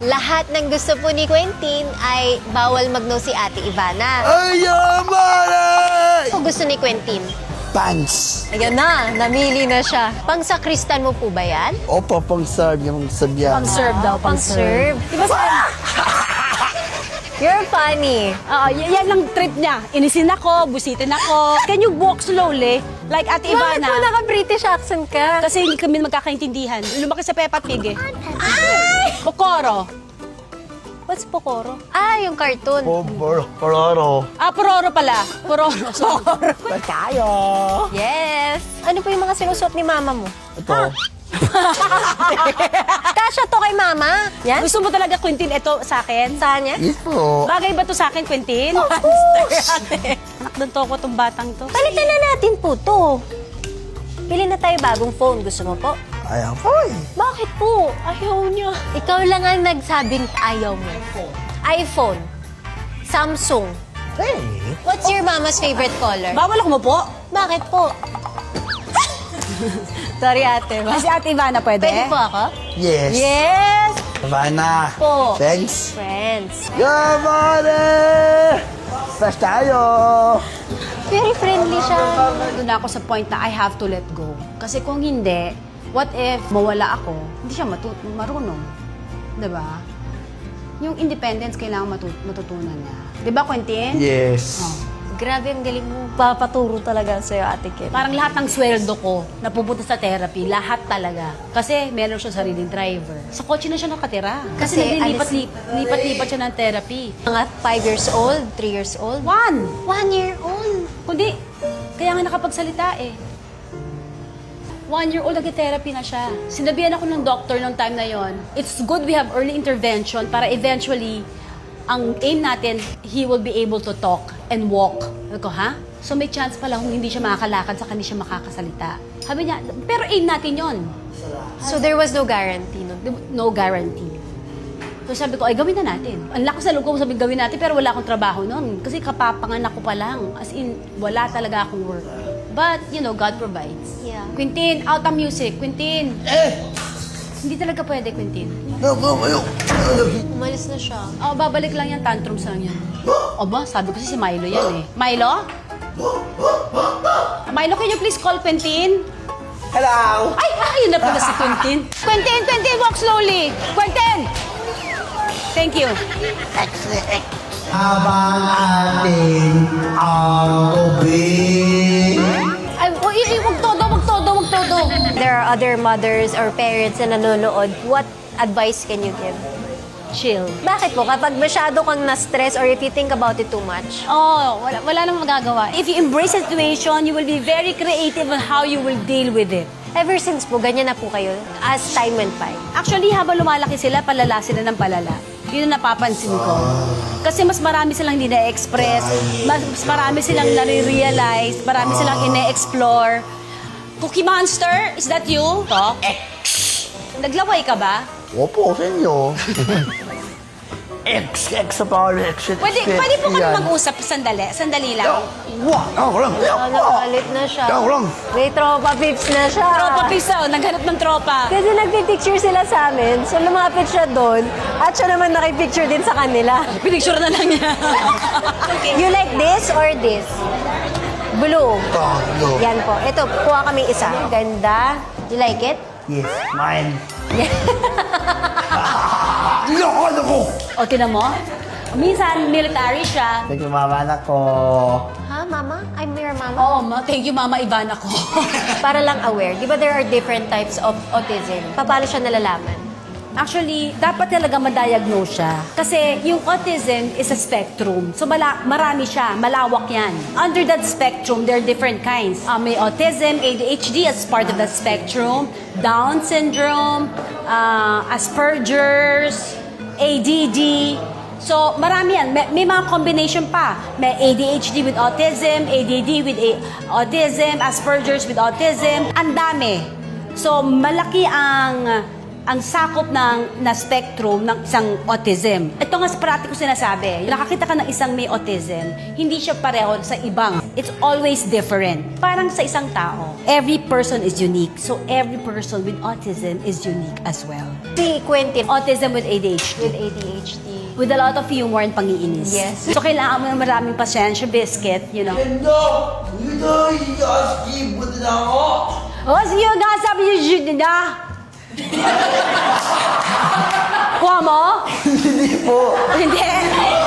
Lahat ng gusto po ni Quentin ay bawal mag-no si Ate Ivana. Ay, yaman! Ano gusto ni Quentin? Pants. Ayan na, namili na siya. Pangsakristan mo po ba yan? Opo, pang-serve yung sabihan. Pang-serve daw, Pang-serve. Di ba sa... You're funny. yan lang trip niya. Inisin ako, busitin ako. Can you walk slowly? Like Ate Bakit po Ivana. naka-British accent ka? Kasi hindi kami magkakaintindihan. Lumaki sa Peppa Pig eh. Pokoro. What's Pokoro? Ah, yung cartoon. Pororo. Pororo pala. Pororo. Tayo. Yes. Ano po yung mga sinusuot ni mama mo? Ito. Kasha to kay mama. Yan? Gusto mo talaga, Quentin, ito sa akin? Saan yan? Yes po. Bagay ba to sa akin, Quentin? Ate. Anak ng toko tong batang to. Palitan na natin po to. Pili na tayo bagong phone. Gusto mo po? Ayaw po eh. Bakit po? Ayaw niya. Ikaw lang ang nagsabing ayaw mo. iPhone. Samsung. Hey. What's your mama's favorite color? Bawal ako mo po. Bakit po? Sorry, ate. Kasi Ate Ivana, pwede? Pwede po ako? Yes. Yes! Havana. Po. Thanks. Friends. Yaman! Fresh tayo. Very friendly siya. Doon ako sa point na I have to let go. Kasi kung hindi, what if mawala ako, hindi siya marunong. Diba? Yung independence kailangan matutunan niya. Diba, Quentin? Yes. Grabe, ang galing mo. Papaturo talaga sa'yo, Ate Kim. Parang lahat ng sweldo ko napupunta sa therapy, lahat talaga. Kasi meron siya sariling driver. Sa kotse na siya nakatira. Kasi lipat-lipat siya ng therapy. Mga 5 years old, 3 years old. 1 year old. Kundi, kaya nga nakapagsalita eh. 1-year-old nag-therapy na siya. Sinabihan ako ng doctor nung time na yon. It's good we have early intervention para eventually, ang aim natin, he will be able to talk and walk. Sabi ko, ha? So may chance pala kung hindi siya makakalakad, saka hindi siya makakasalita. Sabi niya, pero aim natin yon. So there was no guarantee, no? No guarantee. So sabi ko, ay gawin na natin. Ang lakas sa loob ko sabi gawin natin, pero wala akong trabaho noon. Kasi kapapanganak ko pa lang. As in, wala talaga akong work. But, you know, God provides. Yeah. Quentin, out ang music. Quentin. Hindi talaga pwede, Quentin. No, go, ayaw. Umalis na siya. Babalik lang yan, tantrums lang yan. Ba, sabi ko si Milo yan eh. Milo? Milo, can you please call Quentin? Hello. Ay, ayun na pala si Quentin. Quentin, walk slowly. Quentin! Thank you. Habang ating ang tubig. Ay, wag todo. There are other mothers or parents na nanonood. What advice can you give? Chill. Bakit po? Kapag masyado kang na-stress or if you think about it too much? Oh, wala nang magagawa. If you embrace the situation, you will be very creative on how you will deal with it. Ever since po, ganyan na po kayo as time went by. Actually, habang lumalaki sila, palala sila ng palala. Yun ang napapansin ko. Kasi mas marami silang hindi na-express, mas marami silang nare-realize, marami silang ine-explore. Cookie Monster, is that you? Talk. Naglaway ka ba? Opo, sa inyo. X sa power, X. Pwede po kami mag-usap sandali lang. Ako lang. Nagalit na siya. Ako lang. May tropa pips na siya. Tropa piso, naghanap ng tropa. Kasi nagpipicture sila sa amin, so lumapit siya doon, at siya naman nakipicture din sa kanila. Pinicture na lang niya. You like this or this? Blue. No. Yan po. Ito, kuha kami isa. Ganda. You like it? Yes, mine. Ano ko? O, tinan mo? Minsan, military siya. Thank you, mama anak ko. Ha, mama? I'm your mama. Oo, thank you, Mama Ivana ko. Para lang aware. Di ba there are different types of autism? Paano siya nalalaman? Actually, dapat talaga ma-diagnose siya. Kasi yung autism is a spectrum. So marami siya, malawak yan. Under that spectrum, there are different kinds. May autism, ADHD as part of that spectrum, Down syndrome, Asperger's, ADD. So marami yan. May mga combination pa. May ADHD with autism, ADD with autism, Asperger's with autism. Ang dami. So malaki ang ang sakop na spectrum ng isang autism. Ito nga sa parati ko sinasabi, nakakita ka ng isang may autism, hindi siya pareho sa ibang. It's always different. Parang sa isang tao, every person is unique. So every person with autism is unique as well. Si Quentin, Autism with ADHD. with ADHD. With a lot of humor and pangiinis. Yes. So kailangan mo ng maraming pasensya, biscuit, you know. Ito, i-aski, buti na ako. Oh, sige nga, sabi niyo, na. Kuha mo? Hindi po. Hindi.